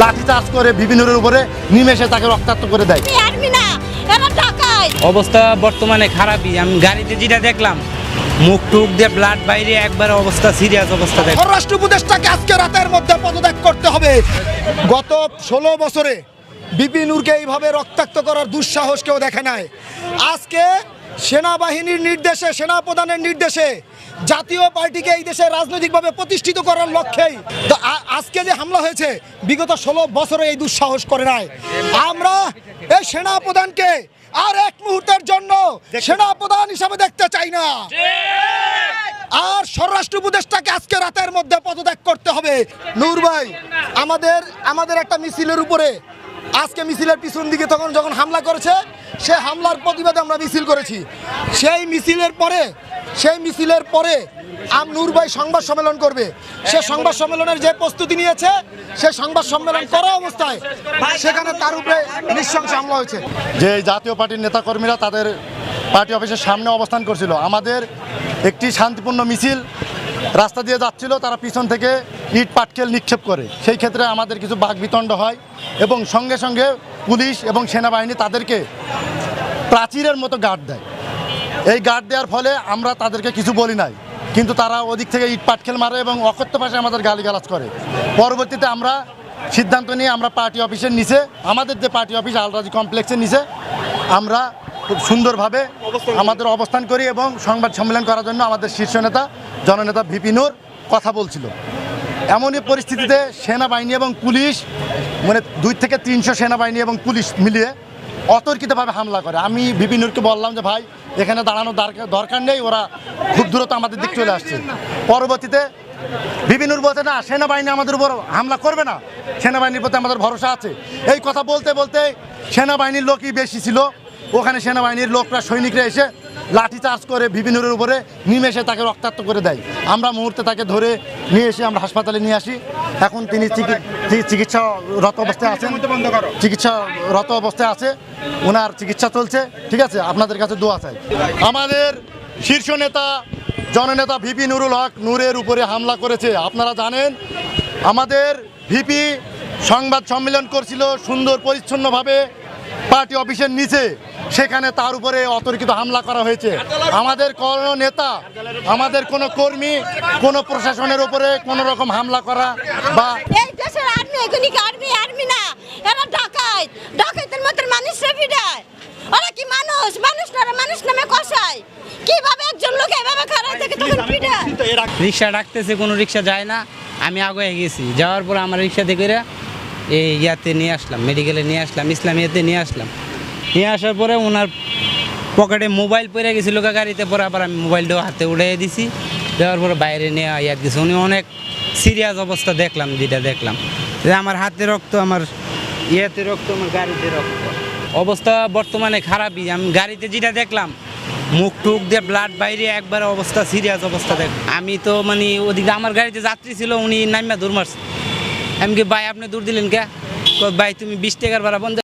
লাঠিচার্জ করে বিভিন্নের উপরে নিমেষে তাকে রক্তাক্ত করে দেয়। অবস্থা বর্তমানে খারাপই। আমি গাড়িতে যেটা দেখলাম, মুখ টুক দিয়ে ব্লাড বাইরে, একবার অবস্থা সিরিয়াস অবস্থা। স্বরাষ্ট্র উপদেষ্টাকে আজকে রাতের মধ্যে পদত্যাগ করতে হবে। গত 16 বছরে বিপি নূরকে এইভাবে রক্তাক্ত করার দুঃসাহস কেউ দেখে নাই। আজকে সেনাবাহিনীর নির্দেশে, সেনাপ্রধানের নির্দেশে জাতীয় পার্টিকে এই দেশে রাজনৈতিকভাবে প্রতিষ্ঠিত করার লক্ষ্যেই তো আজকে যে হামলা হয়েছে, বিগত 16 বছরে এই দুঃসাহস করে নাই। আমরা এই সেনাপ্রধানকে আর এক মুহূর্তের জন্য সেনাপ্রধান হিসাবে দেখতে চাই না। আর স্বরাষ্ট্র উপদেষ্টাকে আজকে রাতের মধ্যে পদত্যাগ করতে হবে। নূর ভাই, আমাদের একটা মিছিলের উপরে আজকে মিছিলের পিছন দিকে যখন হামলা করেছে, সে হামলার প্রতিবাদে আমরা মিছিল করেছি। সেই মিছিলের পরে নূর ভাই সংবাদ সম্মেলন করবে। সে সংবাদ সম্মেলনের যে প্রস্তুতি নিয়েছে, সে সংবাদ সম্মেলন করা অবস্থায় সেখানে তার উপরে নৃশংস হামলা হয়েছে। যে জাতীয় পার্টির নেতাকর্মীরা তাদের পার্টি অফিসের সামনে অবস্থান করছিল, আমাদের একটি শান্তিপূর্ণ মিছিল রাস্তা দিয়ে যাচ্ছিল, তারা পিছন থেকে ইট পাটকেল নিক্ষেপ করে। সেই ক্ষেত্রে আমাদের কিছু বাকবিতণ্ড হয় এবং সঙ্গে সঙ্গে পুলিশ এবং সেনাবাহিনী তাদেরকে প্রাচীরের মতো গার্ড দেয়। এই গার্ড দেওয়ার ফলে আমরা তাদেরকে কিছু বলি নাই, কিন্তু তারা ওদিক থেকে ইট পাটকেল মারে এবং অকথ্য ভাষায় আমাদের গালিগালাজ করে। পরবর্তীতে আমরা সিদ্ধান্ত নিয়ে আমরা পার্টি অফিসের নিচে, আমাদের যে পার্টি অফিস আলরাজি কমপ্লেক্সের নিচে, আমরা খুব সুন্দরভাবে আমাদের অবস্থান করি এবং সংবাদ সম্মেলন করার জন্য আমাদের শীর্ষ নেতা জননেতা ভিপি নূর কথা বলছিল। এমনই পরিস্থিতিতে সেনাবাহিনী এবং পুলিশ, মানে 2 থেকে 300 সেনাবাহিনী এবং পুলিশ মিলিয়ে অতর্কিতভাবে হামলা করে। আমি ভিপি নূরকে বললাম যে ভাই, এখানে দাঁড়ানোর দরকার নেই, ওরা খুব দ্রুত আমাদের দিক চলে আসছে। পরবর্তীতে ভিপি নূর বলছে না, সেনাবাহিনী আমাদের উপর হামলা করবে না, সেনাবাহিনীর প্রতি আমাদের ভরসা আছে। এই কথা বলতে বলতে সেনাবাহিনীর লোকই বেশি ছিল। ওখানে সেনাবাহিনীর লোকরা, সৈনিকরা এসে লাঠি চার্জ করে ভিপি নূরের উপরে নিমেষে তাকে রক্তাক্ত করে দেয়। আমরা মুহূর্তে তাকে ধরে নিয়ে এসে আমরা হাসপাতালে নিয়ে আসি। এখন তিনি চিকিৎসারত অবস্থায় আছে, ওনার চিকিৎসা চলছে। ঠিক আছে, আপনাদের কাছে দোয়া চাই। আমাদের শীর্ষ নেতা জননেতা ভিপি নুরুল হক নূরের উপরে হামলা করেছে। আপনারা জানেন, আমাদের ভিপি সংবাদ সম্মেলন করছিল সুন্দর পরিচ্ছন্নভাবে পার্টি অফিসের নিচে, সেখানে তার উপরে অতর্কিত হামলা করা হয়েছে। আমাদের কোনো নেতা, আমাদের কোনো কর্মী, কোনো প্রশাসনের উপরে কোনো রকম হামলা করা বা এই দেশের আর্মি না, এরা ডাকাইতের মতো মানুষরা পিটায়। ওরা কি মানুষ নামে কষায়? কিভাবে একজন লোক এভাবে খারাপ থেকে তখন পিটায়? রিক্সা ডাকতেছে, কোনো রিক্সা যায় না। আমি আগে গেছি, যাওয়ার পর আমার রিক্সাতে করে এই ইয়াতে নিয়ে আসলাম, মেডিকেলে নিয়ে আসলাম, ইসলামিয়াতে নিয়ে আসলাম। নিয়ে আসার পরে ওনার পকেটে মোবাইল পড়ে গেছিল গাড়িতে, পরে আবার আমি মোবাইলটাও হাতে উঠিয়ে দিছি। দেওয়ার পরে বাইরে নিয়ে ইয়াত গেছি। উনি অনেক সিরিয়াস অবস্থা দেখলাম, যেটা দেখলাম যে আমার হাতে রক্ত, আমার ইয়েতে রক্ত, আমার গাড়িতে রক্ত। অবস্থা বর্তমানে খারাপই। আমি গাড়িতে যেটা দেখলাম, মুখ টুক দিয়ে ব্লাড বাইরে, একবার অবস্থা সিরিয়াস অবস্থা আমি তো মানে ওদিকে আমার গাড়িতে যাত্রী ছিল, উনি নামিয়া দৌড় মারছে। আমি কি ভাই আপনি দৌড় দিলেন কে? ভাই তুমি 20 টাকার ভাড়া বন্ধ।